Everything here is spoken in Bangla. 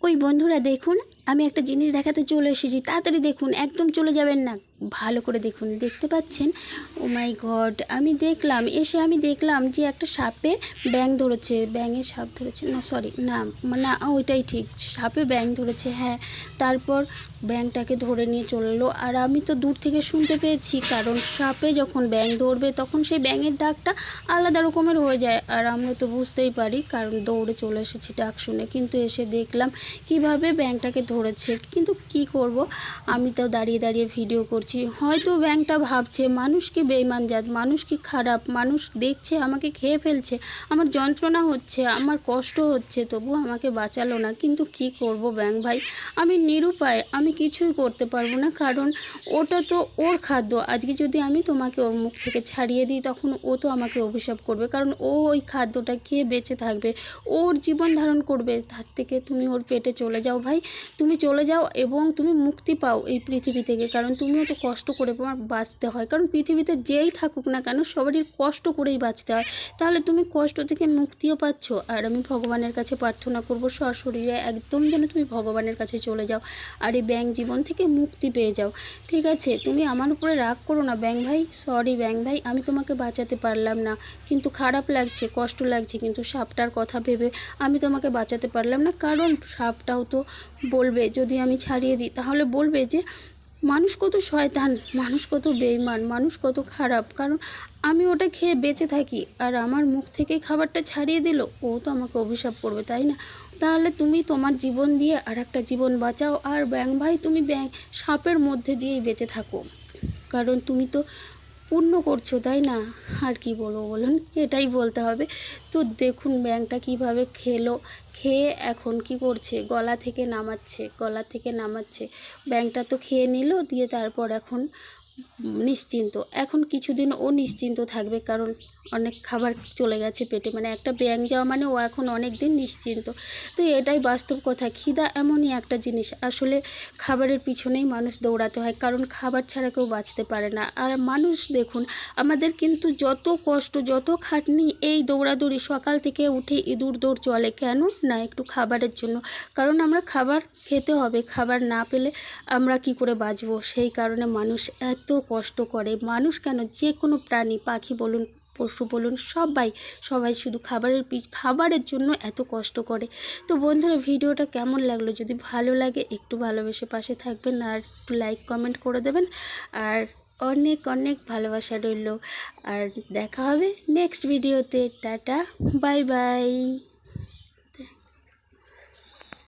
ওই বন্ধুরা দেখুন, আমি একটা জিনিস দেখাতে চলে এসেছি। তাড়াতাড়ি দেখুন, একদম চলে যাবেন না, ভালো করে দেখুন। দেখতে পাচ্ছেন? ও মাই গড, আমি দেখলাম যে একটা সাপে ব্যাঙ ধরেছে। ব্যাঙে সাপ ধরেছে, না সরি, না না ওইটাই ঠিক, সাপে ব্যাঙ ধরেছে। হ্যাঁ, তারপর ব্যাঙটাকে ধরে নিয়ে চললো। আর আমি তো দূর থেকে শুনতে পেয়েছি, কারণ সাপে যখন ব্যাঙ ধরবে তখন সেই ব্যাঙের ডাকটা আলাদা রকমের হয়ে যায়। আর আমরা তো বুঝতেই পারি, কারণ দৌড়ে চলে এসেছি ডাক শুনে। কিন্তু এসে দেখলাম কিভাবে ব্যাঙটাকে ধরেছে। কিন্তু কি করব, আমি তো দাঁড়িয়ে দাঁড়িয়ে ভিডিও করছি। হয়তো ব্যাঙটা ভাবছে মানুষ কি বেইমান জাত, মানুষ কি খারাপ, মানুষ দেখছে আমাকে খেয়ে ফেলছে, আমার যন্ত্রণা হচ্ছে, আমার কষ্ট হচ্ছে, তবু আমাকে বাঁচালো না। কিন্তু কি করব ব্যাঙ ভাই, আমি নিরুপায়, আমি কিছুই করতে পারবো না, কারণ ওটা তো ওর খাদ্য। আজকে যদি আমি তোমাকে ওর মুখ থেকে ছাড়িয়ে দিই, তখন ও তো আমাকে অভিশাপ করবে, কারণ ও ওই খাদ্যটা খেয়ে বেঁচে থাকবে, ওর জীবন ধারণ করবে। তার থেকে তুমি ওর পেটে চলে যাও ভাই, তুমি চলে যাও এবং তুমি মুক্তি পাও এই পৃথিবী থেকে। কারণ তুমিও তো কষ্ট করে বাঁচতে হয়, কারণ পৃথিবীতে যেই থাকুক না কেন সবারই কষ্ট করেই বাঁচতে হয়। তাহলে তুমি কষ্ট থেকে মুক্তিও পাচ্ছ। আর আমি ভগবানের কাছে প্রার্থনা করব সশরীরে একদম যেন তুমি ভগবানের কাছে চলে যাও আর এই ব্যাঙ জীবন থেকে মুক্তি পেয়ে যাও। ঠিক আছে, তুমি আমার উপরে রাগ করো না ব্যাঙ ভাই, সরি ব্যাঙ ভাই, আমি তোমাকে বাঁচাতে পারলাম না, কিন্তু খারাপ লাগছে, কষ্ট লাগছে, কিন্তু সাপটার কথা ভেবে আমি তোমাকে বাঁচাতে পারলাম না। কারণ সাপটাও তো বলবে, যদি আমি ছাড়িয়ে দিই তাহলে বলবে যে মানুষ কত শয়তান, মানুষ কত বেইমান, মানুষ কত খারাপ, কারণ আমি ওটা খেয়ে বেঁচে থাকি আর আমার মুখ থেকেই খাবারটা ছাড়িয়ে দিল, ও তো আমাকে অভিশাপ করবে, তাই না? তাহলে তুমি তোমার জীবন দিয়ে আর একটা জীবন বাঁচাও, আর ব্যাঙ ভাই তুমি সাপের মধ্যে দিয়েই বেঁচে থাকো, কারণ তুমি তো পূর্ণ করছো, তাই না? আর কি বলবো বলুন, এটাই বলতে হবে। তো দেখুন ব্যাঙটা কিভাবে খেয়ে এখন কি করছে, গলা থেকে নামাচ্ছে। ব্যাঙটা তো খেয়ে নিল, দিয়ে তারপর এখন নিশ্চিন্ত। এখন কিছুদিন ও নিশ্চিন্ত থাকবে, কারণ অনেক খাবার চলে গেছে পেটে, মানে একটা ব্যাঙ যাওয়া মানে ও এখন অনেক দিন নিশ্চিন্ত। তো এটাই বাস্তব কথা, খিদা এমনই একটা জিনিস, আসলে খাবারের পিছনেই মানুষ দৌড়াতে হয়, কারণ খাবার ছাড়া কেউ বাঁচতে পারে না। আর মানুষ দেখুন, আমাদের কিন্তু যত কষ্ট, যত খাটনি, এই দৌড়াদৌড়ি, সকাল থেকে উঠে ইঁদুর দৌড় চলে কেন না, একটু খাবারের জন্য। কারণ আমরা খাবার খেতে হবে, খাবার না পেলে আমরা কি করে বাঁচবো। সেই কারণে মানুষ এত কষ্ট করে। মানুষ কেন, যে কোনো প্রাণী, পাখি বলুন, পশু বলুন, সবাই শুধু খাবারের জন্য এত কষ্ট করে। তো বন্ধুরা, ভিডিওটা কেমন লাগলো, যদি ভালো লাগে একটু ভালোবেসে পাশে থাকবেন, আর একটু লাইক কমেন্ট করে দেবেন, আর অনেক অনেক ভালোবাসা রইল। আর দেখা হবে নেক্সট ভিডিওতে। Tata, bye bye.